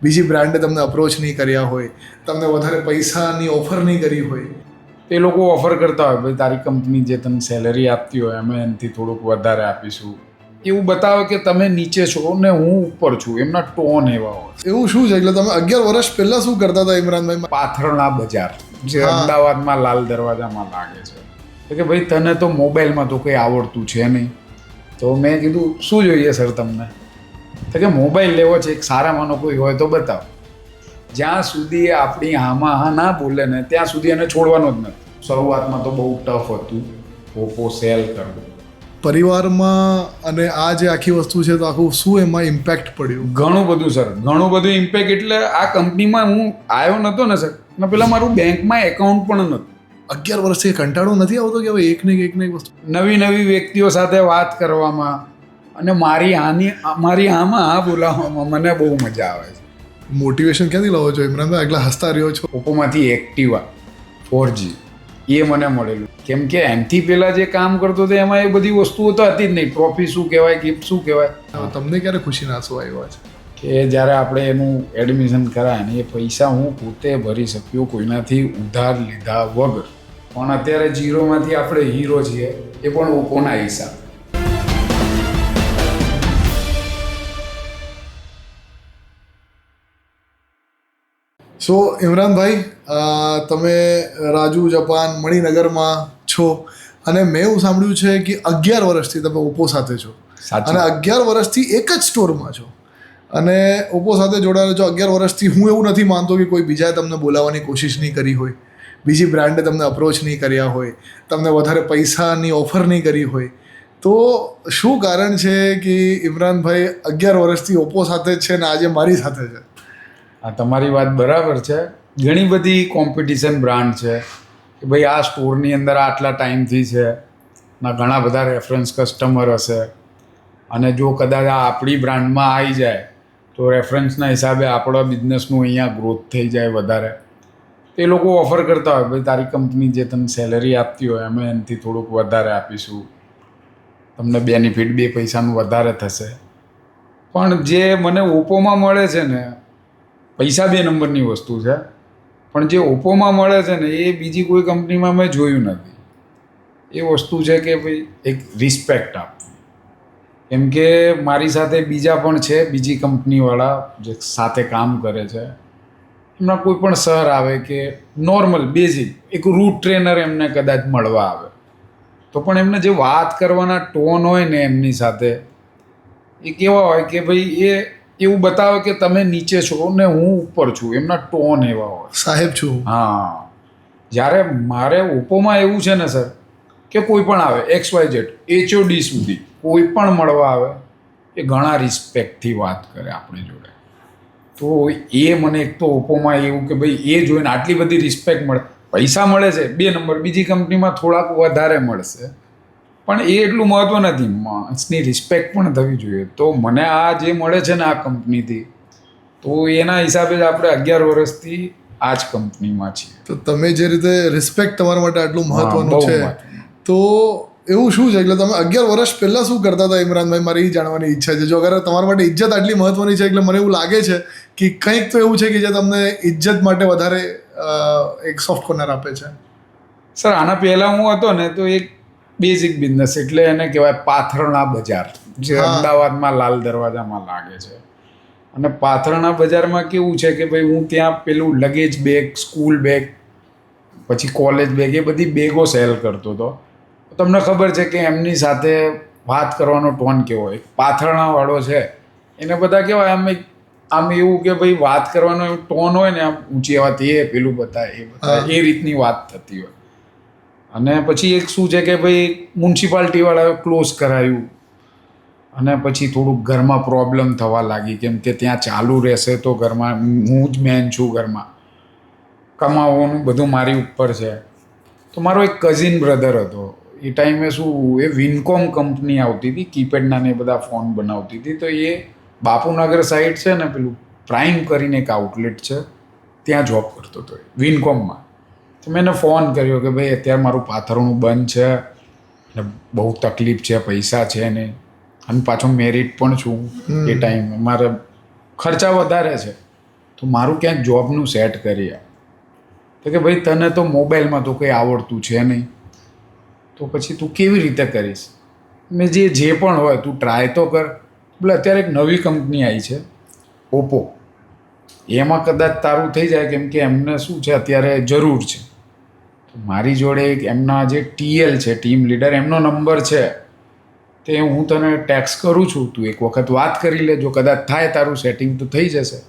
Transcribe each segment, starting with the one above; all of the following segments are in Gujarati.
બીજી બ્રાન્ડે તમને અપ્રોચ નહીં કર્યા હોય, તમને વધારે પૈસાની ઓફર નહીં કરી હોય, એ લોકો ઓફર કરતા હોય ભાઈ તારી કંપની જે તને સેલરી આપતી હોય અમે એનાથી થોડુંક વધારે આપીશું, એવું બતાવે કે તમે નીચે છો ને હું ઉપર છું, એમના ટોન એવા હોય. એવું શું છે? એટલે તમે 11 વર્ષ પહેલા શું કરતા હતા ઇમરાનભાઈ? પાથરણા બજાર જે અમદાવાદમાં લાલ દરવાજામાં લાગે છે કે ભાઈ તને તો મોબાઈલમાં તો કંઈ આવડતું છે નહીં. તો મેં કીધું શું જોઈએ સર તમને? તો કે મોબાઈલ લેવો છે, એક સારામાંનો કોઈ હોય તો બતાવો. જ્યાં સુધી આપણી આમાં હા ના બોલે ને ત્યાં સુધી એને છોડવાનો જ નથી. શરૂઆતમાં તો બહુ ટફ હતું ઓપ્પો સેલ કરવું. પરિવારમાં અને આ જે આખી વસ્તુ છે તો આખું શું એમાં ઇમ્પેક્ટ પડ્યું? ઘણું બધું સર, ઘણું બધું ઇમ્પેક્ટ. એટલે આ કંપનીમાં હું આવ્યો નહોતો ને સર, ને પેલા મારું બેંકમાં એકાઉન્ટ પણ નહોતું. 11 વર્ષથી કંટાળો નથી આવતો કે હવે એક ને એક વસ્તુ નવી નવી વ્યક્તિઓ સાથે વાત કરવામાં અને મારી આમાં હા બોલાવવામાં મને બહુ મજા આવે છે. મોટિવેશન ક્યાંથી લાવો છો ઇમરાનભાઈ? આગલા હસતા રહ્યો છો. ઓપ્પોમાંથી એક્ટિવા 4G એ મને મળેલું. કેમ કે એમથી પહેલાં જે કામ કરતો હતો એમાં એ બધી વસ્તુઓ તો હતી જ નહીં. ટ્રોફી શું કહેવાય, ગિફ્ટ શું કહેવાય. તમને ક્યારે ખુશીના આંસુ આવ્યા છે? કે જ્યારે આપણે એનું એડમિશન કરાય ને એ પૈસા હું પોતે ભરી શક્યો કોઈનાથી ઉધાર લીધા વગર. પણ અત્યારે ઝીરોમાંથી આપણે હીરો છીએ, એ પણ ઓપ્પોના હિસાબે. સો ઇમરાનભાઈ, તમે રાજુ જાપાન મણિનગરમાં છો અને મેં એવું સાંભળ્યું છે કે 11 વર્ષથી તમે ઓપ્પો સાથે છો અને 11 વર્ષથી એક જ સ્ટોરમાં છો અને ઓપ્પો સાથે જોડાયેલો છો 11 વર્ષથી. હું એવું નથી માનતો કે કોઈ બીજાએ તમને બોલાવવાની કોશિશ નહીં કરી હોય, બીજી બ્રાન્ડે તમને અપ્રોચ નહીં કર્યા હોય, તમને વધારે પૈસાની ઓફર નહીં કરી હોય. તો શું કારણ છે કે ઇમરાનભાઈ 11 વર્ષથી ઓપ્પો સાથે જ છે ને આજે મારી સાથે છે? આ તમારી વાત બરાબર છે. ઘણી બધી કોમ્પિટિશન બ્રાન્ડ છે કે ભાઈ આ સ્ટોરની અંદર આટલા ટાઈમથી છે ના, ઘણા બધા રેફરન્સ કસ્ટમર હશે અને જો કદાચ આ આપણી બ્રાન્ડમાં આવી જાય તો રેફરન્સના હિસાબે આપણો બિઝનેસનું અહીંયા ગ્રોથ થઈ જાય વધારે. એ લોકો ઓફર કરતા હોય ભાઈ તારી કંપની જે તને સેલરી આપતી હોય અમે એનાથી થોડુંક વધારે આપીશું, તમને બેનિફિટ 2 પૈસાનું વધારે થશે. પણ જે મને ઓપ્પોમાં મળે છે ને, પૈસા 2 નંબરની વસ્તુ છે, પણ જે ઓપ્પોમાં મળે છે ને એ બીજી કોઈ કંપનીમાં મેં જોયું નથી. એ વસ્તુ છે કે ભાઈ એક રિસ્પેક્ટ આપવી. કેમ કે મારી સાથે બીજા પણ છે, બીજી કંપનીવાળા જે સાથે કામ કરે છે. એમના કોઈ પણ સર આવે કે નોર્મલ બેઝિક એક રૂટ ટ્રેનર એમને કદાચ મળવા આવે તો પણ એમને જે વાત કરવાના ટોન હોય ને એમની સાથે એ કેવા હોય કે ભાઈ એ એવું બતાવે કે તમે નીચે છો ને હું ઉપર છું, એમના ટોન એવા હોય. સાહેબ છું. હા, જ્યારે મારે ઓપ્પોમાં એવું છે ને સર કે કોઈ પણ આવે XYZ HOD સુધી કોઈ પણ મળવા આવે એ ઘણા રિસ્પેક્ટથી વાત કરે આપણી જોડે. તો એ મને એક તો ઓપ્પોમાં એવું કે ભાઈ એ જોઈને આટલી બધી રિસ્પેક્ટ મળે. પૈસા મળે છે 2 નંબર, બીજી કંપનીમાં થોડાક વધારે મળશે પણ એ એટલું મહત્વ નથી. માણસની રિસ્પેક્ટ પણ થવી જોઈએ. તો મને આ જે મળે છે ને આ કંપનીથી, તો એના હિસાબે જ આપણે 11 વર્ષથી આ જ કંપનીમાં છીએ. તો તમે જે રીતે રિસ્પેક્ટ તમારા માટે આટલું મહત્વનું છે, તો એવું શું છે? એટલે તમે 11 વર્ષ પહેલા શું કરતા હતા ઇમરાનભાઈ? મારી એ જાણવાની ઈચ્છા છે. જો અગર તમારા માટે ઇજ્જત આટલી મહત્વની છે એટલે મને એવું લાગે છે કે કંઈક તો એવું છે કે જે તમને ઇજ્જત માટે વધારે એક સોફ્ટ કોર્નર આપે છે. સર આના પહેલાં હું હતો ને તો એક બેઝિક બિઝનેસ એટલે એને કહેવાય પાથરણા બજાર જે અમદાવાદમાં લાલ દરવાજામાં લાગે છે. અને પાથરણા બજારમાં કેવું છે કે ભાઈ હું ત્યાં પેલું લગેજ બેગ, સ્કૂલ બેગ, પછી કોલેજ બેગ, એ બધી બેગો સેલ કરતો હતો. તમને ખબર છે કે એમની સાથે વાત કરવાનો ટોન કેવો હોય. પાથરણાવાળો છે એને બધા કેવાય આમ એવું કે ભાઈ વાત કરવાનો ટોન હોય ને આમ ઊંચી અવાજથી એ પેલું બતાવે એ બતાવે એ રીતની વાત થતી હોય. અને પછી એક શું છે કે ભાઈ મ્યુનિસિપાલિટીવાળાએ ક્લોઝ કરાયું અને પછી થોડુંક ઘરમાં પ્રોબ્લેમ થવા લાગી કેમ કે ત્યાં ચાલુ રહેશે તો ઘરમાં હું જ મેન છું, ઘરમાં કમાવાનું બધું મારી ઉપર છે. તો મારો એક કઝિન બ્રધર હતો એ ટાઈમે શું એ વિનકોમ કંપની આવતી હતી, કીપેડના ને બધા ફોન બનાવતી હતી. તો એ બાપુનગર સાઈડ છે ને પેલું પ્રાઇમ કરીને એક આઉટલેટ છે ત્યાં જોબ કરતો હતો વિનકોમમાં. તો મેં એને ફોન કર્યો કે ભાઈ અત્યારે મારું પાથરણું બંધ છે ને બહુ તકલીફ છે, પૈસા છે ને અને પાછો મેરિટ પણ છું એ ટાઈમે, મારે ખર્ચા વધારે છે તો મારું ક્યાંક જોબનું સેટ કરી આપ. તો કે ભાઈ તને તો મોબાઈલમાં તો કંઈ આવડતું છે નહીં, તો પછી તું કેવી રીતે કરીશ? મેં જે પણ હોય તું ટ્રાય તો કર. બોલે અત્યારે એક નવી કંપની આવી છે ઓપ્પો, એમાં કદાચ તારું થઈ જાય, કેમ કે એમને શું છે અત્યારે જરૂર છે. તો મારી જોડે એક એમના જે TL છે, ટીમ લીડર, એમનો નંબર છે, તે હું તને ટેક્સ કરું છું, તું એક વખત વાત કરી લે, જો કદાચ થાય તારું સેટિંગ તો થઈ જશે.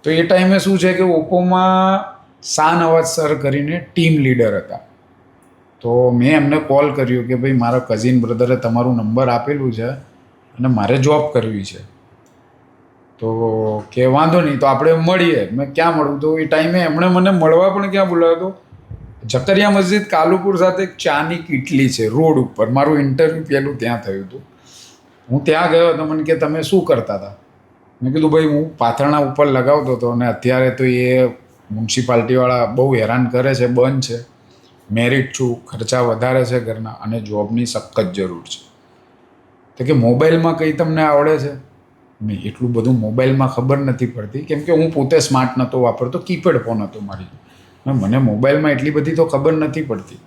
તો એ ટાઈમે શું છે કે ઓપ્પોમાં શાહનવાજ સર કરીને ટીમ લીડર હતા. તો મેં એમને કોલ કર્યો કે ભાઈ મારા કઝિન બ્રધરે તમારું નંબર આપેલું છે અને મારે જોબ કરવી છે, તો કે વાંધો નહીં, તો આપણે મળીએ. મેં ક્યાં મળું? તો એ ટાઈમે એમણે મને મળવા પણ ક્યાં બોલાવ્યો હતો? ઝકરિયા મસ્જિદ કાલુપુર સાથે એક ચાની કીટલી છે રોડ ઉપર. મારું ઇન્ટરવ્યૂ પહેલું ત્યાં થયું હતું. હું ત્યાં ગયો તો મને કે તમે શું કરતા હતા? મેં કીધું ભાઈ હું પાથરણા ઉપર લગાવતો હતો અને અત્યારે તો એ મ્યુનિસિપાલિટીવાળા બહુ હેરાન કરે છે, બંધ છે, મેરિટ છું, ખર્ચા વધારે છે ઘરના અને જોબની સખત જરૂર છે. તો કે મોબાઈલમાં કંઈ તમને આવડે છે? મેં એટલું બધું મોબાઈલમાં ખબર નથી પડતી, કેમ કે હું પોતે સ્માર્ટ નહોતો વાપરતો, કીપેડ ફોન હતો મારી. મને મોબાઈલમાં એટલી બધી તો ખબર નથી પડતી.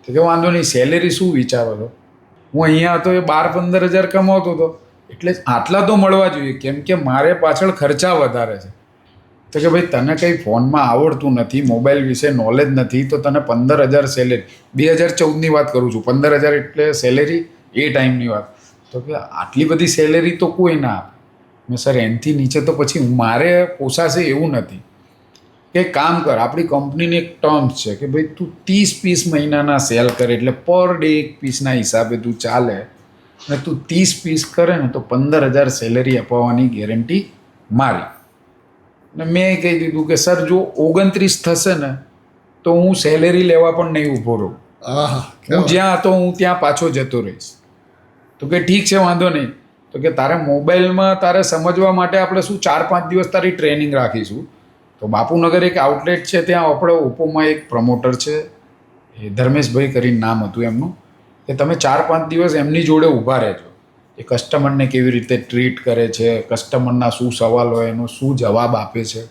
તો કે વાંધો નહીં, સેલેરી શું વિચારો છો? હું અહીંયા હતો એ 12-15 હજાર કમાવતો હતો, એટલે આટલા તો મળવા જોઈએ, કેમ કે મારે પાછળ ખર્ચા વધારે છે. તો કે ભાઈ તને કંઈ ફોનમાં આવડતું નથી, મોબાઈલ વિશે નોલેજ નથી, તો તને 15,000 સેલેરી, 2014ની વાત કરું છું, 15,000 એટલે સેલેરી એ ટાઈમની વાત. તો કે આટલી બધી સેલેરી તો કોઈ ના આપે. મેં સર એનાથી નીચે તો પછી મારે પોસાશે એવું નથી. કે કામ કર, આપણી કંપનીની એક ટર્મ્સ છે કે ભાઈ તું 30 પીસ મહિનાના સેલ કરે, એટલે પર ડે 1 પીસના હિસાબે તું ચાલે, અને તું 30 પીસ કરે ને તો 15,000 સેલેરી અપાવવાની ગેરંટી મારી. અને મેં કહી દીધું કે સર જો 29 થશે ને તો હું સેલેરી લેવા પણ નહીં ઊભો રહું, હું જ્યાં હતો હું ત્યાં પાછો જતો રહીશ. તો કે ઠીક છે, વાંધો નહીં. તો કે તારે મોબાઈલમાં તારે સમજવા માટે આપણે શું 4-5 દિવસ તારી ટ્રેનિંગ રાખીશું. તો બાપુનગર એક આઉટલેટ છે, ત્યાં આપણે ઓપ્પોમાં એક પ્રમોટર છે, એ ધર્મેશભાઈ કરીને નામ હતું એમનું, કે તમે 4-5 દિવસ એમની જોડે ઊભા રહેજો. એ કસ્ટમરને કેવી રીતે ટ્રીટ કરે છે, કસ્ટમરના શું સવાલ હોય એનો શું જવાબ આપે છે,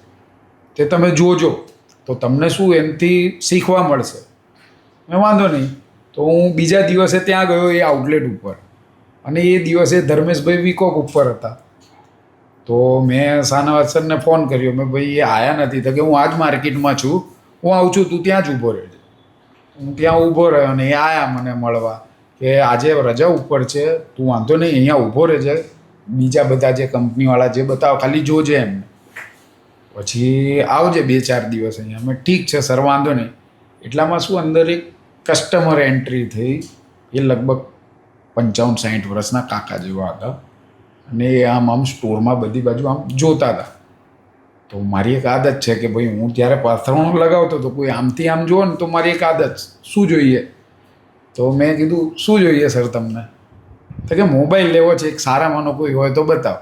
તે તમે જોજો, તો તમને શું એમથી શીખવા મળશે. મેં વાંધો નહીં. તો હું બીજા દિવસે ત્યાં ગયો એ આઉટલેટ ઉપર, અને એ દિવસે ધર્મેશભાઈ વીકોક ઉપર હતા. તો મેં શાહનવાજ સરને ફોન કર્યો, મેં ભાઈ એ આવ્યા નથી. તો કે હું આજ માર્કેટમાં છું, હું આવું છું, તું ત્યાં જ ઊભો રહેજે. હું ત્યાં ઊભો રહ્યો અને એ આવ્યા મને મળવા કે આજે રજા ઉપર છે, તું વાંધો નહીં અહીંયા ઊભો રહેજે, બીજા બધા જે કંપનીવાળા જે બતાવો ખાલી જોજે એમને, પછી આવજે 2-4 દિવસ અહીંયા. મેં ઠીક છે સર, વાંધો નહીં. એટલામાં શું અંદર એક કસ્ટમર એન્ટ્રી થઈ. એ લગભગ 55-60 વર્ષના કાકા જેવા હતા, અને એ આમ સ્ટોરમાં બધી બાજુ આમ જોતા હતા. તો મારી એક આદત છે કે ભાઈ હું જ્યારે પાથરણું લગાવતો તો કોઈ આમથી આમ જુઓ ને તો મારી એક આદત, શું જોઈએ? તો મેં કીધું શું જોઈએ સર તમને? તો કે મોબાઈલ લેવો છે, એક સારામાંનો કોઈ હોય તો બતાવો.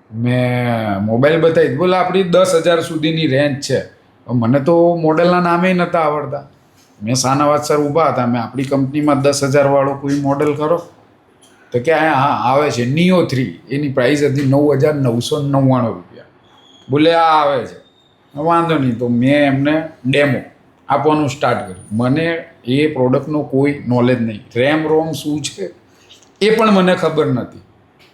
મેં મોબાઈલ બતાવી, બોલે આપણી 10,000 સુધીની રેન્જ છે. મને તો મોડલના નામે નહોતા આવડતા. મેં શાહનવાજ સર ઊભા હતા, મેં આપણી કંપનીમાં 10,000 વાળો કોઈ મોડલ કરો? તો કે હા આવે છે નિયો 3, એની પ્રાઇસ હતી 9,999 રૂપિયા. બોલે આ આવે છે, વાંધો નહીં. તો મેં એમને ડેમો આપવાનું સ્ટાર્ટ કર્યું. મને એ પ્રોડક્ટનો કોઈ નોલેજ નહીં, રેમ રોમ શું છે એ પણ મને ખબર નથી,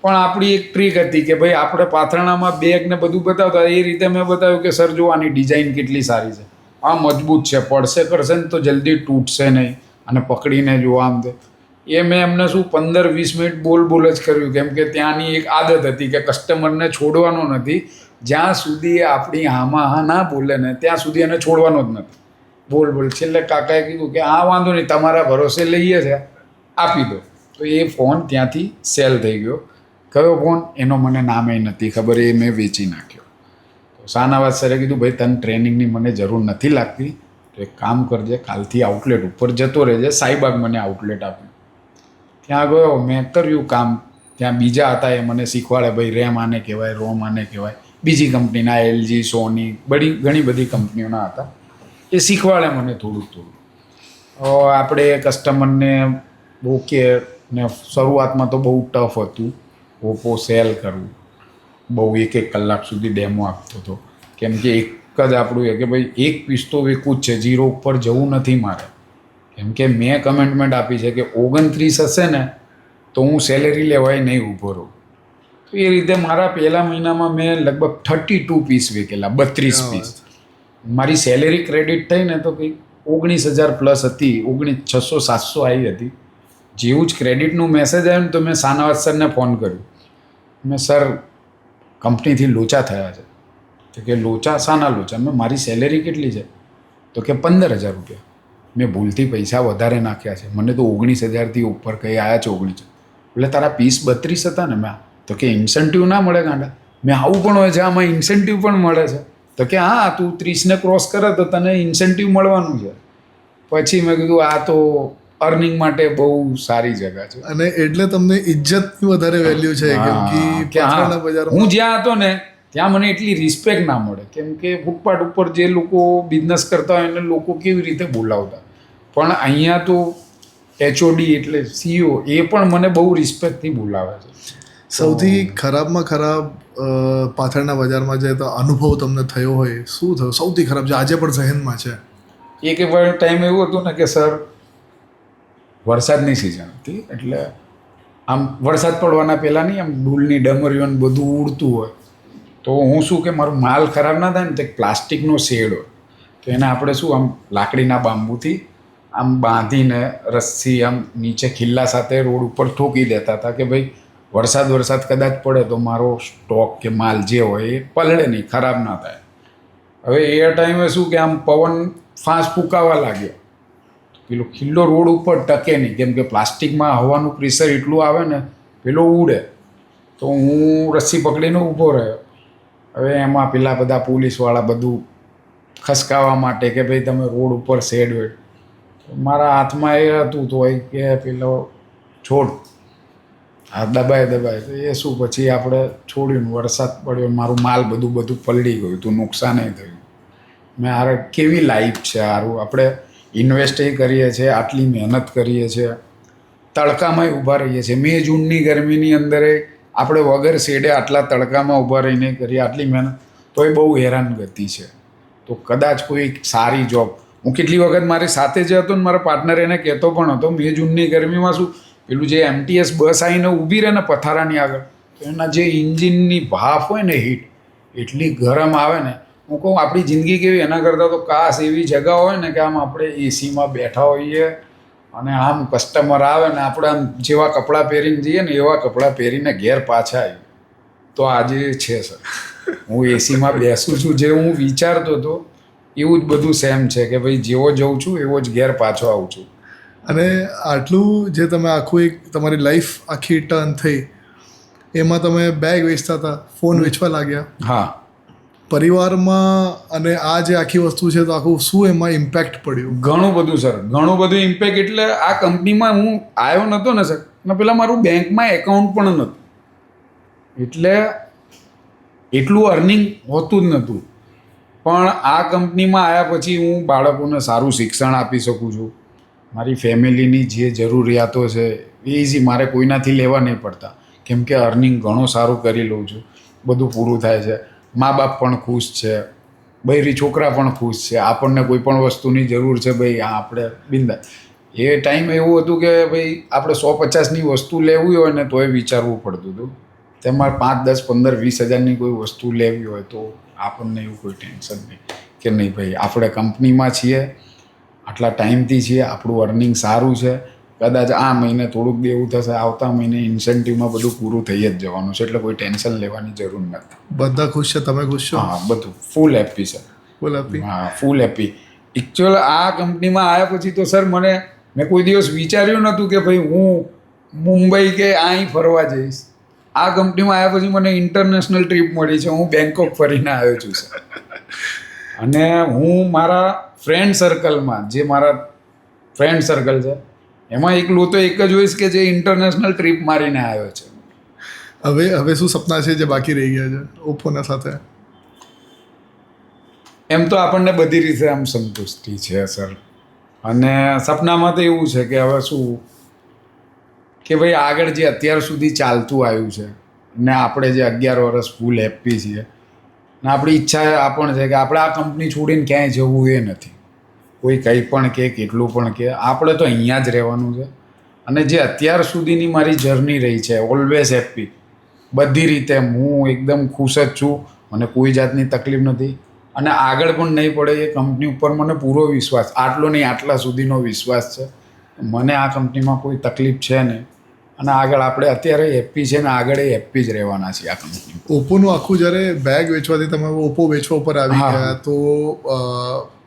પણ આપણી એક ટ્રીક હતી કે ભાઈ આપણે પાથરણામાં બેગ ને બધું બતાવતા, એ રીતે મેં બતાવ્યું કે સર જો આની ડિઝાઇન કેટલી સારી છે, આ મજબૂત છે, પડશે કરશે ને તો જલ્દી તૂટશે નહીં, અને પકડીને જો આમ તે. એ મેં એમને શું 15-20 મિનિટ બોલ જ કર્યું, કેમ કે ત્યાંની એક આદત હતી કે કસ્ટમરને છોડવાનો નથી, જ્યાં સુધી આપણી હામાં હા ના બોલે ને ત્યાં સુધી એને છોડવાનો જ નથી. બોલ. છેલ્લે કાકાએ કીધું કે હા વાંધો નહીં, તમારા ભરોસે લઈએ છે, આપી દો. તો એ ફોન ત્યાંથી સેલ થઈ ગયો. કયો ફોન એનો મને નામે નથી ખબર, એ મેં વેચી નાખ્યો. તો શાહનવાજ સરે કીધું ભાઈ તને ટ્રેનિંગની મને જરૂર નથી લાગતી, તો એક કામ કરજે, કાલથી આઉટલેટ ઉપર જતો રહેજે. સાઈબાગ મને આઉટલેટ આપ્યું, ત્યાં ગયો, મેં કર્યું કામ. ત્યાં બીજા હતા, એ મને શીખવાડે ભાઈ રેમ આને કહેવાય, રોમ આને કહેવાય. બીજી કંપનીના LG, સોની, ઘણી બધી કંપનીઓના હતા, એ શીખવાડે મને થોડું. આપણે કસ્ટમરને બહુ કે ને શરૂઆતમાં તો બહુ ટફ હતું ઓપ્પો સેલ કરવું. બહુ 1 કલાક સુધી ડેમો આપતો હતો, કેમ કે એક જ આપણું એ કે ભાઈ એક પીસ તો વેચવું જ છે, 0 ઉપર જવું નથી મારે. કેમ કે મેં કમેન્ટમેન્ટ આપી છે કે 29 હશે ને તો હું સેલેરી લેવાય નહીં ઊભો રહું. તો એ રીતે મારા પહેલા મહિનામાં મેં લગભગ 32 પીસ વેચેલા, 32 પીસ. મારી સેલેરી ક્રેડિટ થઈ ને તો કંઈક 19,000 પ્લસ હતી, 600-700 આવી હતી. જેવું જ ક્રેડિટનું મેસેજ આવ્યું ને તો મેં શાનવાઝ સરને ફોન કર્યો. મેં સર કંપનીથી લોચા થયા છે. તો કે લોચા, શાના લોચા? મેં મારી સેલેરી કેટલી છે? તો કે 15,000 રૂપિયા. મેં ભૂલથી પૈસા વધારે નાખ્યા છે, મને તો 19,000થી ઉપર કંઈ આવ્યા છે 19. એટલે તારા પીસ 32 હતા ને? મેં તો કે ઇન્સેન્ટિવ ના મળે ગાંડા? મેં આવું પણ હોય છે, આમાં ઇન્સેન્ટિવ પણ મળે છે. તો કે હા, તું 30ને ક્રોસ કરે તો તને ઇન્સેન્ટિવ મળવાનું છે. પછી મેં કીધું આ તો અર્નિંગ માટે બહુ સારી જગા છે. અને એટલે તમને ઇજ્જતની વધારે વેલ્યુ છે, કેમ કે પાથરણા બજારમાં હું જ્યાં હતો ને ત્યાં મને એટલી રિસ્પેક્ટ ના મળે, કેમ કે ફૂટપાથ ઉપર જે લોકો બિઝનેસ કરતા હોય એને લોકો કેવી રીતે બોલાવતા. પણ અહીંયા તો HOD એટલે CEO એ પણ મને બહુ રિસ્પેક્ટથી બોલાવે છે. સૌથી ખરાબમાં ખરાબ પાથરણા બજારમાં જાય તો અનુભવ તમને થયો હોય, શું થયો સૌથી ખરાબ જે આજે પણ સહેનમાં છે? એક ટાઈમ એવું હતું ને કે સર વરસાદની સિઝન હતી, એટલે આમ વરસાદ પડવાના પહેલાં નહીં આમ ડૂલની ડમરીઓ બધું ઉડતું હોય, તો હું શું કે મારું માલ ખરાબ ના થાય ને તો એક પ્લાસ્ટિકનો શેડ હોય, તો એને આપણે શું આમ લાકડીના બાંબુથી આમ બાંધીને રસ્સી આમ નીચે ખિલ્લા સાથે રોડ ઉપર ઠોકી દેતા હતા કે ભાઈ વરસાદ કદાચ પડે તો મારો સ્ટોક કે માલ જે હોય એ પલળે નહીં, ખરાબ ના થાય. હવે એ ટાઈમે શું કે આમ પવન ફાંસ ફૂંકાવા લાગ્યો, પેલો ખિલ્લો રોડ ઉપર ટકે નહીં, કેમ કે પ્લાસ્ટિકમાં હવાનું પ્રેશર એટલું આવે ને પેલો ઉડે. તો હું રસ્સી પકડીને ઊભો રહ્યો. હવે એમાં પેલા બધા પોલીસવાળા બધું ખસકાવવા માટે કે ભાઈ તમે રોડ ઉપર શેડ હોય, મારા હાથમાં એ હતું તો એ કે પેલો છોડ આ દબાય તો એ શું પછી આપણે છોડ્યું, વરસાદ પડ્યો, મારું માલ બધું પલળી ગયું હતું, નુકસાન થયું. મેં આરે કેવી લાઈફ છે, સારું આપણે ઇન્વેસ્ટ કરીએ છીએ, આટલી મહેનત કરીએ છીએ, તડકામાંય ઊભા રહીએ છીએ, મે જૂનની ગરમીની અંદર આપણે વગર શેડે આટલા તડકામાં ઊભા રહીને કરીએ આટલી મહેનત, તો એ બહુ હેરાનગતિ છે. તો કદાચ કોઈ સારી જોબ, હું કેટલી વખત મારી સાથે જે હતો ને મારા પાર્ટનર એને કહેતો પણ હતો, મે જૂનની ગરમીમાં શું પેલું જે MTS બસ આવીને ઊભી રહે ને પથારાની આગળ, તો એના જે ઇન્જિનની ભાફ હોય ને હીટ એટલી ગરમ આવે ને, હું કહું આપણી જિંદગી કેવી, એના કરતાં તો કાશ એવી જગા હોય ને કે આમ આપણે એસીમાં બેઠા હોઈએ અને આમ કસ્ટમર આવે ને આપણે આમ જેવા કપડાં પહેરીને જઈએ ને એવા કપડાં પહેરીને ઘેર પાછા આવીએ. તો આજે છે સર, હું એસીમાં બેસું છું, જે હું વિચારતો હતો એવું જ બધું સેમ છે કે ભાઈ જેવો જઉં છું એવો જ ઘેર પાછો આવું છું. અને આટલું જે તમે આખું એક તમારી લાઈફ આખી ટર્ન થઈ, એમાં તમે બેગ વેચતા હતા, ફોન વેચવા લાગ્યા. હા, પરિવારમાં અને આ જે આખી વસ્તુ છે તો આખું શું એમાં ઇમ્પેક્ટ પડ્યું? ઘણું બધું સર, ઘણું બધું ઇમ્પેક્ટ. એટલે આ કંપનીમાં હું આવ્યો નહોતો ને સર, અને પેલા મારું બેંકમાં એકાઉન્ટ પણ નહોતું, એટલે એટલું અર્નિંગ હોતું જ નહોતું. પણ આ કંપનીમાં આવ્યા પછી હું બાળકોને સારું શિક્ષણ આપી શકું છું, મારી ફેમિલીની જે જરૂરિયાતો છે એ ઇઝી, મારે કોઈનાથી લેવા નહીં પડતા, કેમ કે અર્નિંગ ઘણું સારું કરી લઉં છું, બધું પૂરું થાય છે, મા બાપ પણ ખુશ છે, બૈરી છોકરા પણ ખુશ છે, આપણને કોઈ પણ વસ્તુની જરૂર છે ભાઈ આ આપણે બિંદા. એ ટાઈમ એવું હતું કે ભાઈ આપણે 150ની વસ્તુ લેવી હોય ને તોય વિચારવું પડતું હતું, તેમાં 5, 10, 15, 20 હજારની કોઈ વસ્તુ લેવી હોય તો આપણને એવું કોઈ ટેન્શન નહીં કે નહીં ભાઈ આપણે કંપનીમાં છીએ, આટલા ટાઈમથી છીએ, આપણું અર્નિંગ સારું છે, કદાચ આ મહિને થોડુંક દેવું થશે, આવતા મહિને ઇન્સેન્ટિવમાં બધું પૂરું થઈ જ જવાનું છે, એટલે કોઈ ટેન્શન લેવાની જરૂર નથી. બધા ખુશ છે, તમે ખુશ છો? હા, બધું ફૂલ હેપી સર. ફૂલ હેપી? હા, ફૂલ હેપી. એકચ્યુઅલ આ કંપનીમાં આવ્યા પછી તો સર મેં કોઈ દિવસ વિચાર્યું નહોતું કે ભાઈ હું મુંબઈ કે અહીં ફરવા જઈશ. આ કંપનીમાં આવ્યા પછી મને ઇન્ટરનેશનલ ટ્રીપ મળી છે, હું બેંકોક ફરીને આવ્યો છું સર. અને હું મારા ફ્રેન્ડ સર્કલમાં, જે મારા ફ્રેન્ડ સર્કલ છે એમાં એકલું તો એક જ હોઈશ કે જે ઇન્ટરનેશનલ ટ્રીપ મારીને આવ્યો છે. હવે શું સપના છે જે બાકી રહી ગયા છે ઓપ્પોના સાથે? એમ તો આપણને બધી રીતે આમ સંતુષ્ટિ છે સર, અને સપનામાં તો એવું છે કે હવે શું કે ભાઈ આગળ જે અત્યાર સુધી ચાલતું આવ્યું છે, ને આપણે જે 11 વર્ષ ફૂલ હેપી છીએ ને આપણી ઈચ્છા આ પણ છે કે આપણે આ કંપની છોડીને ક્યાંય જવું એ નથી. કોઈ કંઈ પણ કે કેટલું પણ કે આપણે તો અહીંયા જ રહેવાનું છે. અને જે અત્યાર સુધીની મારી જર્ની રહી છે ઓલવેઝ હેપી, બધી રીતે હું એકદમ ખુશ જ છું. મને કોઈ જાતની તકલીફ નથી અને આગળ પણ નહીં પડે એ કંપની ઉપર મને પૂરો વિશ્વાસ, આટલો નહીં આટલા સુધીનો વિશ્વાસ છે. મને આ કંપનીમાં કોઈ તકલીફ છે નહીં અને આગળ આપણે અત્યારે હેપી છે ને આગળ એ હેપી જ રહેવાના છીએ આ કંપની. ઓપ્પોનું આખું જ્યારે બેગ વેચવાથી તમે ઓપ્પો વેચવા ઉપર આવી ગયા તો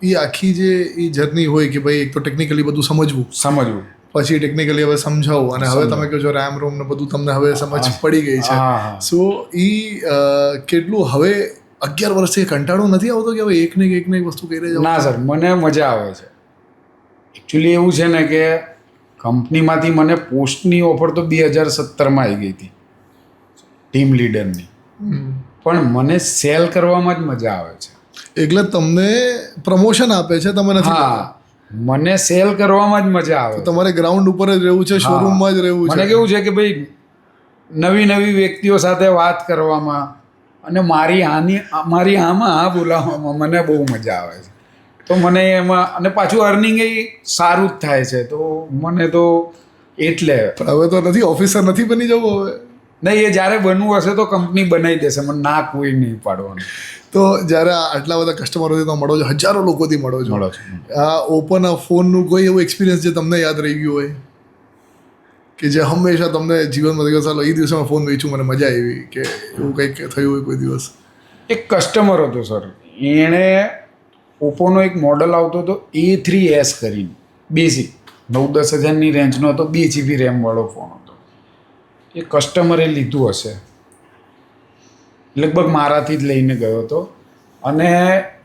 એ આખી જે એ જર્ની હોય કે ભાઈ એક તો ટેકનિકલી બધું સમજવું, પછી ટેકનિકલી હવે સમજાવું અને હવે તમે કહો છો RAM રોમ ને બધું તમને હવે સમજ પડી ગઈ છે. સો એ કેટલું હવે 11 વર્ષથી કંટાળો નથી આવતો કે હવે એક ને એક વસ્તુ કરી રહી? ના સર, મને મજા આવે છે. એકચ્યુઅલી એવું છે ને કે કંપનીમાંથી મને પોસ્ટની ઓફર તો 2017માં આવી ગઈ હતી ટીમ લીડરની, પણ મને સેલ કરવામાં જ મજા આવે છે. એટલે તમને પ્રમોશન આપે છે, તમે નથી? હા, મને સેલ કરવામાં જ મજા આવે. તમારે ગ્રાઉન્ડ ઉપર જ રહેવું છે, શોરૂમમાં જ રહેવું છે. મને કેવું છે કે ભાઈ નવી નવી વ્યક્તિઓ સાથે વાત કરવામાં અને મારી આમાં હા બોલાવવામાં મને બહુ મજા આવે છે. તો મને એમાં અને પાછું અર્નિંગ એ સારું જ થાય છે. તો મને તો એટલે હવે તો નથી ઓફિસર નથી બની જવું હવે? નહીં, એ જ્યારે બનવું હશે તો કંપની બનાવી દેશે, મને ના કોઈ નહીં પાડવાનું. તો જ્યારે આટલા બધા કસ્ટમરોથી તો મળો છો, હજારો લોકોથી મળો છો, આ ઓપોના ફોનનું કોઈ એવું એક્સપિરિયન્સ જે તમને યાદ રહી ગયું હોય કે જે હંમેશા તમને જીવનમાં થઈ ગયો, ચાલો એ દિવસે ફોન વેચું મને મજા આવી, કે એવું કંઈક થયું હોય કોઈ દિવસ? એક કસ્ટમર હતો સર, એણે ઓપ્પોનો એક મોડલ આવતો હતો A3s કરીને, બેઝિક 9-10 હજારની રેન્જનો હતો, 2 GB RAM વાળો ફોન હતો. એ કસ્ટમરે લીધું હશે, લગભગ મારાથી જ લઈને ગયો હતો અને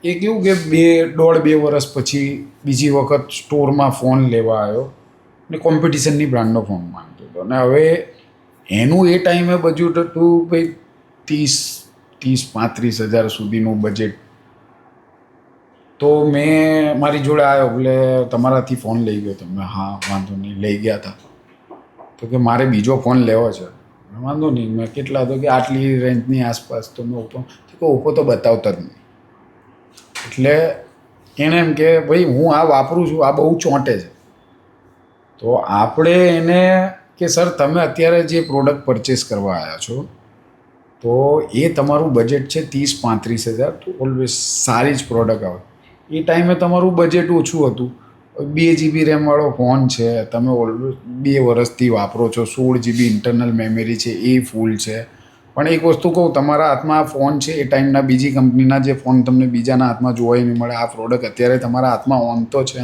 એ કેવું કે 1.5-2 વર્ષ પછી બીજી વખત સ્ટોરમાં ફોન લેવા આવ્યો ને કોમ્પિટિશનની બ્રાન્ડનો ફોન માંગતો હતો. અને હવે એનું એ ટાઈમે બજેટ હતું ભાઈ 30-35 હજાર સુધીનું બજેટ. તો મેં મારી જોડે આવ્યો, એટલે તમારાથી ફોન લઈ ગયો તમે? હા, વાંધો નહીં, લઈ ગયા હતા. તો કે મારે બીજો ફોન લેવો છે. વાંધો નહીં, મેં કેટલા હતો કે આટલી રેન્જની આસપાસ. તો મેં ઓપ્પો તો બતાવતા જ નહીં. એટલે એણે એમ કે ભાઈ હું આ વાપરું છું, આ બહુ ચોંટે છે. તો આપણે એને કે સર તમે અત્યારે જે પ્રોડક્ટ પરચેસ કરવા આવ્યા છો તો એ તમારું બજેટ છે 30-35 હજાર, તો ઓલવેઝ સારી જ પ્રોડક્ટ આવે. એ ટાઈમે તમારું બજેટ ઓછું હતું, 2 GB RAM વાળો ફોન છે, તમે ઓલવેઝ 2 વર્ષથી વાપરો છો, 16 GB ઇન્ટરનલ મેમરી છે, એ ફૂલ છે. પણ એક વસ્તુ કહું, તમારા હાથમાં આ ફોન છે, એ ટાઈમના બીજી કંપનીના જે ફોન તમને બીજાના હાથમાં જોવા નહીં મળે, આ પ્રોડક્ટ અત્યારે તમારા હાથમાં ઓન તો છે.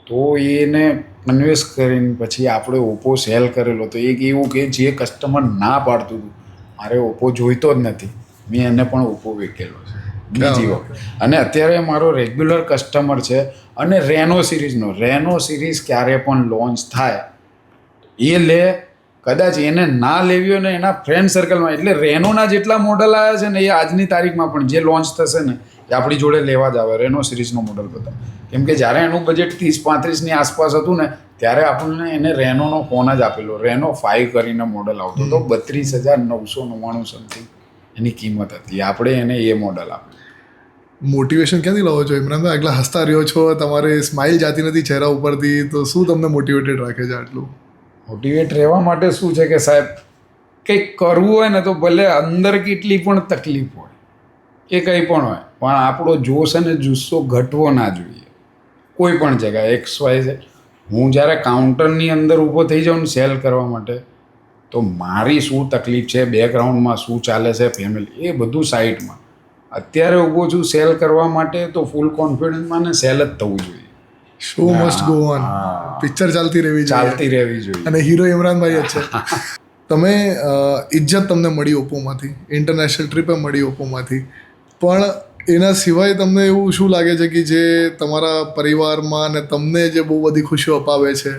તો એને કન્વેન્સ કરીને પછી આપણે ઓપ્પો સેલ કરેલો. તો એક એવું કે જે કસ્ટમર ના પાડતું હતું, મારે ઓપ્પો જોઈતો જ નથી, મેં એને પણ ઓપ્પો વેચેલો છે બીજી વખત. અને અત્યારે મારો રેગ્યુલર કસ્ટમર છે. અને રેનો સિરીઝ ક્યારે પણ લોન્ચ થાય એ લે, કદાચ એને ના લેવી હોય ને એના ફ્રેન્ડ સર્કલમાં. એટલે રેનોના જેટલા મોડલ આવ્યા છે ને એ આજની તારીખમાં પણ જે લોન્ચ થશે ને એ આપણી જોડે લેવા જ આવે, રેનો સિરીઝનો મોડલ બધા. કેમ કે જ્યારે એનું બજેટ 30-35ની આસપાસ હતું ને ત્યારે આપણને એને રેનોનો ફોન જ આપેલો. રેનો 5 કરીને મોડલ આવતો હતો, 32,999 સમથિંગ એની કિંમત હતી. આપણે એને એ મોડલ આપ્યું. મોટિવેશન ક્યાંથી લાવો છો ઇમરાનભાઈ? આટલા હસતા રહ્યો છો, તમારે સ્માઇલ જાતી નથી ચહેરા ઉપરથી, તો શું તમને મોટિવેટેડ રાખે છે આટલું? મોટિવેટ રહેવા માટે શું છે કે સાહેબ, કંઈક કરવું હોય ને તો ભલે અંદર કેટલી પણ તકલીફ હોય કે કંઈ પણ હોય, પણ આપણો જોશ અને જુસ્સો ઘટવો ના જોઈએ કોઈ પણ જગ્યાએ. XYZ હું જ્યારે કાઉન્ટરની અંદર ઊભો થઈ જાઉં ને સેલ કરવા માટે, તો મારી શું તકલીફ છે, બેકગ્રાઉન્ડમાં શું ચાલે છે, ફેમિલી, એ બધું સાઈડમાં. અત્યારે ઊભો છું સેલ કરવા માટે, તો ફૂલ કોન્ફિડન્સમાં ને સેલ જ થવું જોઈએ. Show must go on, picture ચાલતી રહેવી જોઈએ. અને હીરો ઇમરાનભાઈ જ છે. તમે ઇજ્જત તમને મળી ઓપ્પોમાંથી, ઇન્ટરનેશનલ ટ્રીપે મળી ઓપ્પોમાંથી, પણ એના સિવાય તમને એવું શું લાગે છે કે જે તમારા પરિવારમાં ને તમને જે બહુ બધી ખુશીઓ અપાવે છે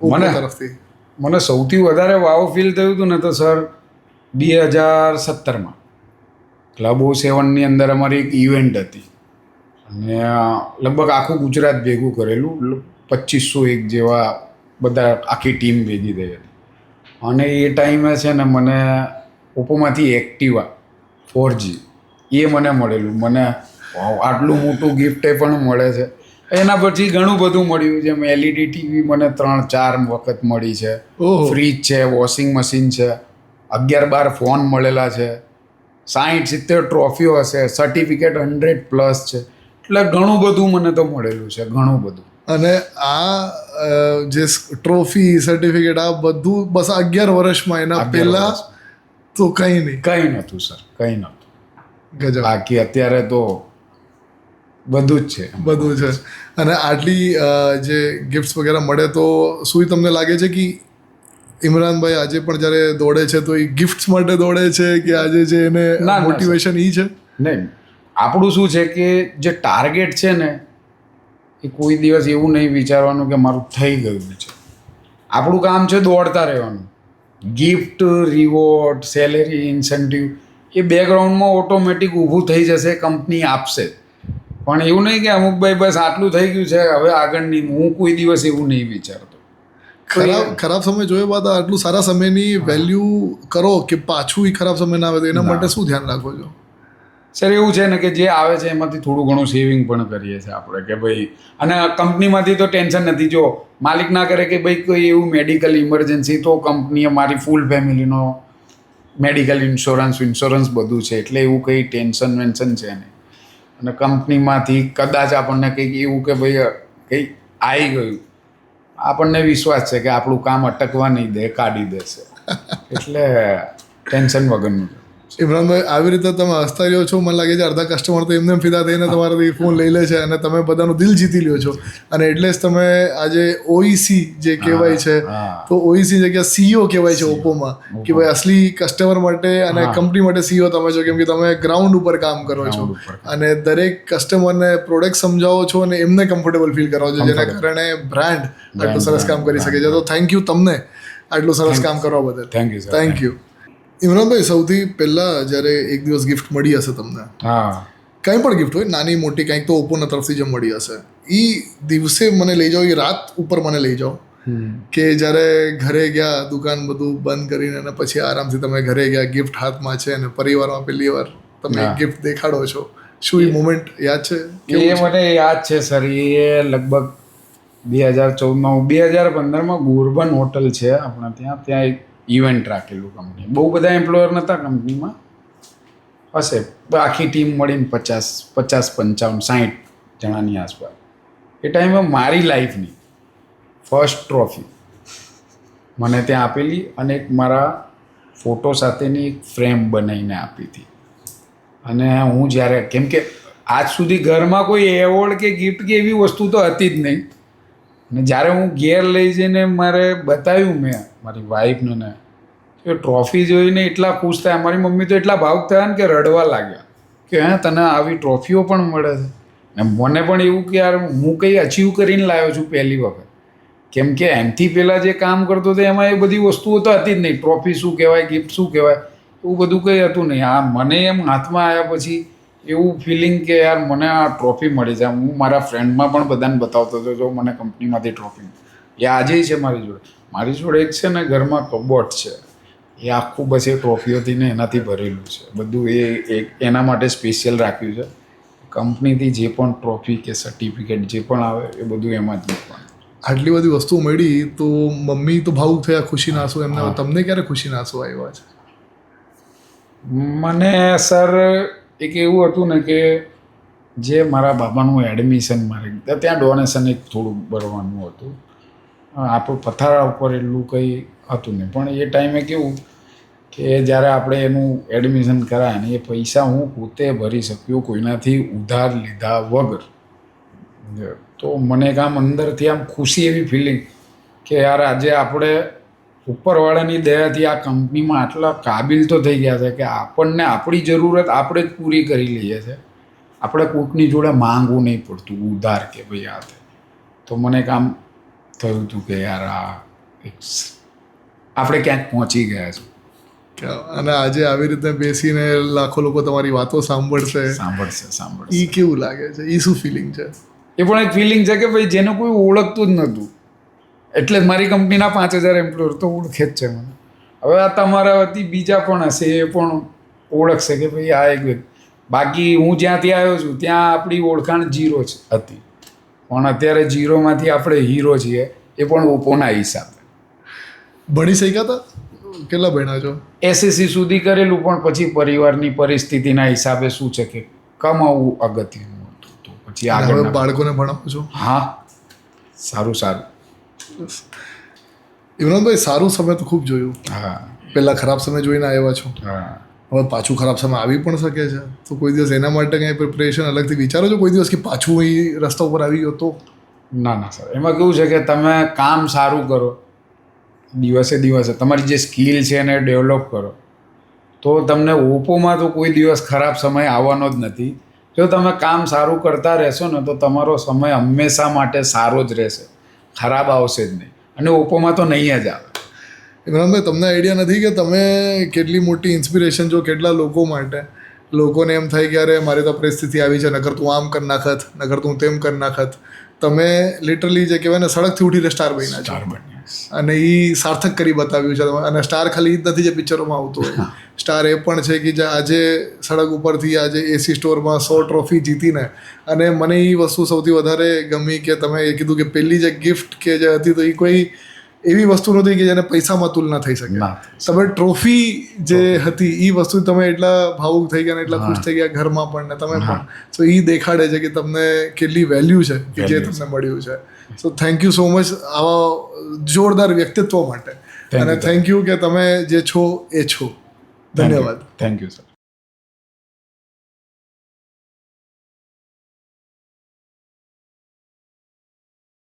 ઓપ્પો તરફથી? મને સૌથી વધારે વાવ ફીલ થયું હતું ને તો સર 2017માં ક્લબ O7ની અંદર અમારી એક ઇવેન્ટ હતી અને લગભગ આખું ગુજરાત ભેગું કરેલું, 2501 જેવા બધા આખી ટીમ ભેગી થઈ હતી. અને એ ટાઈમે છે ને મને ઓપ્પોમાંથી એક્ટિવા 4G એ મને મળેલું. મને આટલું મોટું ગિફ્ટ એ પણ મળે છે. એના પછી ઘણું બધું મળ્યું, જેમ LED TV મને 3-4 વખત મળી છે, ફ્રીજ છે, વોશિંગ મશીન છે, 11-12 ફોન મળેલા છે, 60-70 ટ્રોફીઓ હશે, સર્ટિફિકેટ 100+ છે. એટલે ઘણું બધું મને તો મળેલું છે, ઘણું બધું. અને આ જે ટ્રોફી સર્ટિફિકેટ આ બધું બસ 11 વર્ષમાં, એના પહેલા તો કંઈ નહોતું સર, કંઈ નહોતું. ગજબ. બાકી અત્યારે તો બધું જ છે, બધું છે. અને આટલી જે ગિફ્ટ્સ વગેરે મળે તો શું તમને લાગે છે કે ઇમરાનભાઈ આજે પણ જ્યારે દોડે છે તો એ ગિફ્ટ્સ માટે દોડે છે કે આજે જે એને મોટિવેશન એ છે? નહીં, આપણું શું છે કે જે ટાર્ગેટ છે ને એ કોઈ દિવસ એવું નહીં વિચારવાનું કે મારું થઈ ગયું છે. આપણું કામ છે દોડતા રહેવાનું. ગિફ્ટ, રિવોર્ડ, સેલેરી, ઇન્સેન્ટિવ એ બેકગ્રાઉન્ડમાં ઓટોમેટિક ઊભું થઈ જશે, કંપની આપશે. પણ એવું નહીં કે અમુક ભાઈ બસ આટલું થઈ ગયું છે હવે આગળ નહીં. હું કોઈ દિવસ એવું નહીં વિચારતો. ખરાબ સમય જોયો બાદ આટલું સારા સમયની વેલ્યુ કરો કે પાછું એ ખરાબ સમય ના આવે તો એના માટે શું ધ્યાન રાખો છો? સર એવું છે ને કે જે આવે છે એમાંથી થોડું ઘણું સેવિંગ પણ કરીએ છીએ આપણે કે ભાઈ, અને કંપનીમાંથી તો ટેન્શન નથી. જો માલિક ના કરે કે ભાઈ કોઈ એવું મેડિકલ ઇમરજન્સી, તો કંપનીએ મારી ફૂલ ફેમિલીનો મેડિકલ ઇન્સ્યોરન્સ બધું છે, એટલે એવું કંઈ ટેન્શન વેન્શન છે નહીં. અને કંપનીમાંથી કદાચ આપણને કંઈક એવું કે ભાઈ કંઈક આવી ગયું, આપણને વિશ્વાસ છે કે આપણું કામ અટકવા નહીં દે, કાઢી દેશે, એટલે ટેન્શન વગરનું. ઇમરાનભાઈ, આવી રીતે તમે હસતા રહ્યો છો, મને લાગે છે અડધા કસ્ટમર તો એમને ફિદા થઈને તમારાથી ફોન લઈ લે છે અને તમે બધાનું દિલ જીતી લ્યો છો. અને એટલે જ તમે આજે OEC જે કહેવાય છે, તો OEC જગ્યા CEO કહેવાય છે ઓપ્પોમાં, કે ભાઈ અસલી કસ્ટમર માટે અને કંપની માટે CEO તમે છો, કેમ કે તમે ગ્રાઉન્ડ ઉપર કામ કરો છો અને દરેક કસ્ટમરને પ્રોડક્ટ સમજાવો છો અને એમને કમ્ફર્ટેબલ ફીલ કરાવો છો, જેના કારણે બ્રાન્ડ આટલું સરસ કામ કરી શકે છે. તો થેન્ક યુ તમને આટલું સરસ કામ કરવા બદલ. Thank you. ઇમરાનભાઈ, સૌથી પહેલાં જ્યારે એક દિવસ ગિફ્ટ મળી હશે તમને, કંઈ પણ ગિફ્ટ હોય, નાની મોટી, કંઈક તો ઓપ્પોના તરફથી જે મળી હશે, એ દિવસે મને લઈ જાઓ, એ રાત ઉપર મને લઈ જાઓ કે જ્યારે ઘરે ગયા, દુકાન બધું બંધ કરીને અને પછી આરામથી તમે ઘરે ગયા, ગિફ્ટ હાથમાં છે અને પરિવારમાં પહેલી વાર તમે ગિફ્ટ દેખાડો છો. શું એ મોમેન્ટ યાદ છે? એ મને યાદ છે સર. એ લગભગ 2014માં 2015માં ગોરબન હોટલ છે આપણા ત્યાં એક ઇવેન્ટ રાખેલું કંપની. બહુ બધા એમ્પ્લોયર નહોતા કંપનીમાં, હશે આખી ટીમ મળીને 50, 55, 60 જણાની આસપાસ. એ ટાઈમે મારી લાઈફની ફર્સ્ટ ટ્રોફી મને ત્યાં આપેલી અને એક મારા ફોટો સાથેની એક ફ્રેમ બનાવીને આપી હતી. અને હું જ્યારે, કેમ કે આજ સુધી ઘરમાં કોઈ એવોર્ડ કે ગિફ્ટ કે એવી વસ્તુ તો હતી જ નહીં, અને જ્યારે હું ઘેર લઈ જઈને મારે બતાવ્યું મેં મારી વાઈફને ને, એ ટ્રોફી જોઈને એટલા ખુશ થયા. મારી મમ્મી તો એટલા ભાવુક થયા ને કે રડવા લાગ્યા કે તને આવી ટ્રોફીઓ પણ મળે છે. ને મને પણ એવું કે યાર હું કંઈ અચીવ કરીને લાવ્યો છું પહેલી વખત. કેમ કે એમથી પહેલાં જે કામ કરતો હતો એમાં એ બધી વસ્તુઓ તો હતી જ નહીં. ટ્રોફી શું કહેવાય, ગિફ્ટ શું કહેવાય, એવું બધું કંઈ હતું નહીં. મને એમ હાથમાં આવ્યા પછી એવું ફિલિંગ કે યાર મને આ ટ્રોફી મળી છે. હું મારા ફ્રેન્ડમાં પણ બધાને બતાવતો હતો, જો મને કંપનીમાંથી ટ્રોફી. એ આજે છે મારી જોડે. મારી જોડે એક છે ને ઘરમાં કબોર્ડ છે, એ આખું બસ એ ટ્રોફીઓથી ને એનાથી ભરેલું છે બધું. એ એના માટે સ્પેશિયલ રાખ્યું છે. કંપનીથી જે પણ ટ્રોફી કે સર્ટિફિકેટ જે પણ આવે એ બધું એમાં જ મૂકવાનું. આટલી બધી વસ્તુઓ મળી તો મમ્મી તો ભાવુક થયા, ખુશીના આંસુ એમને. તમને ક્યારે ખુશીના આંસુ આવ્યા છે? મને સર એક એવું હતું ને કે જે મારા બાબાનું એડમિશન મારે ત્યાં ડોનેશન એક થોડું ભરવાનું હતું. આપણું પથારા ઉપર એટલું કંઈ હતું નહીં, પણ એ ટાઈમે કેવું કે જ્યારે આપણે એનું એડમિશન કરાય ને એ પૈસા હું પોતે ભરી શક્યો કોઈનાથી ઉધાર લીધા વગર. તો મને આમ અંદરથી આમ ખુશી એવી ફિલિંગ કે યાર આજે આપણે ઉપરવાળાની દયાથી આ કંપનીમાં આટલા કાબિલ તો થઈ ગયા છે કે આપણને આપણી જરૂરત આપણે જ પૂરી કરી લઈએ છીએ. આપણે કોઈકની જોડે માંગવું નહીં પડતું ઉધાર કે ભાઈ આ થાય. તો મને કામ થયું હતું કે યાર આ આપણે ક્યાંક પહોંચી ગયા છે. અને આજે આવી રીતે બેસીને લાખો લોકો તમારી વાતો સાંભળશે. એ કેવું લાગે છે? એ શું ફિલિંગ છે? એ પણ એક ફિલિંગ છે કે ભાઈ જેને કોઈ ઓળખતું જ નહોતું, એટલે મારી કંપનીના 5000 એમ્પ્લોયર તો ઓળખે જ છે મને. હવે આ તમારા વતી બીજા પણ હશે, એ પણ ઓળખશે કે ભાઈ આ એક વ્યક્તિ. બાકી હું જ્યાંથી આવ્યો છું ત્યાં આપણી ઓળખાણ 0 જ હતી, પણ અત્યારે 0માંથી આપણે હીરો છીએ, એ પણ ઓપ્પોના હિસાબે. ભણી શક્યા હતા? કેટલા ભણ્યા છો? એસએસસી સુધી કરેલું, પણ પછી પરિવારની પરિસ્થિતિના હિસાબે શું છે કે કમાવું અગત્યનું હતું, તો પછી અને હવે આગળ. બાળકોને ભણાવો છો? હા, સારું. ઇમરાનભાઈ, સારું સમય તો ખૂબ જોયું. હા પહેલા ખરાબ સમય જોઈને આવ્યા છો, હા. હવે પાછું ખરાબ સમય આવી પણ શકે છે, તો કોઈ દિવસ એના માટે કંઈ પ્રિપરેશન અલગથી વિચારો છો કોઈ દિવસ કે પાછું એ રસ્તા ઉપર આવી ગયો તો? ના ના સર, એમાં કેવું છે કે તમે કામ સારું કરો, દિવસે દિવસે તમારી જે સ્કિલ છે એને ડેવલપ કરો, તો તમને ઓપ્પોમાં તો કોઈ દિવસ ખરાબ સમય આવવાનો જ નથી. જો તમે કામ સારું કરતા રહેશો ને તો તમારો સમય હંમેશા માટે સારો જ રહેશે, ખરાબ આવશે જ નહીં. અને ઓપ્પોમાં તો નહીં જ આવે. ઇમરાનભાઈ, તમને આઈડિયા નથી કે તમે કેટલી મોટી ઇન્સ્પિરેશન છો કેટલા લોકો માટે. લોકોને એમ થાય કે અરે મારી તો પરિસ્થિતિ આવી છે, નકર તું આમ કરી નાખત, નકર તું તેમ કરી નાખત. તમે લિટરલી જે કહેવાય ને સડકથી ઉઠીને સ્ટાર બન્યા છો, અને એ સાર્થક કરી બતાવ્યું છે. અને સ્ટાર ખાલી એ જ નથી જે પિક્ચરોમાં આવતો હોય, સ્ટાર એ પણ છે કે જે આજે સડક ઉપરથી આજે એસી સ્ટોરમાં 100 ટ્રોફી જીતીને. અને મને એ વસ્તુ સૌથી વધારે ગમી કે તમે એ કીધું કે પહેલી જે ગિફ્ટ કે જે હતી તો એ કોઈ એવી વસ્તુ નથી કે જેને પૈસામાં તુલના થઈ શકે. તમે ટ્રોફી જે હતી એ વસ્તુ તમે એટલા ભાવુક થઈ ગયા ને એટલા ખુશ થઈ ગયા ઘરમાં પણ ને તમે પણ. સો એ દેખાડે છે કે તમને કેટલી વેલ્યુ છે કે જે તમને મળ્યું છે. So thank you so much આવા જોરદાર વ્યક્તિત્વ માટે, અને થેન્ક યુ કે તમે જે છો એ છો. ધન્યવાદ. Thank you sir.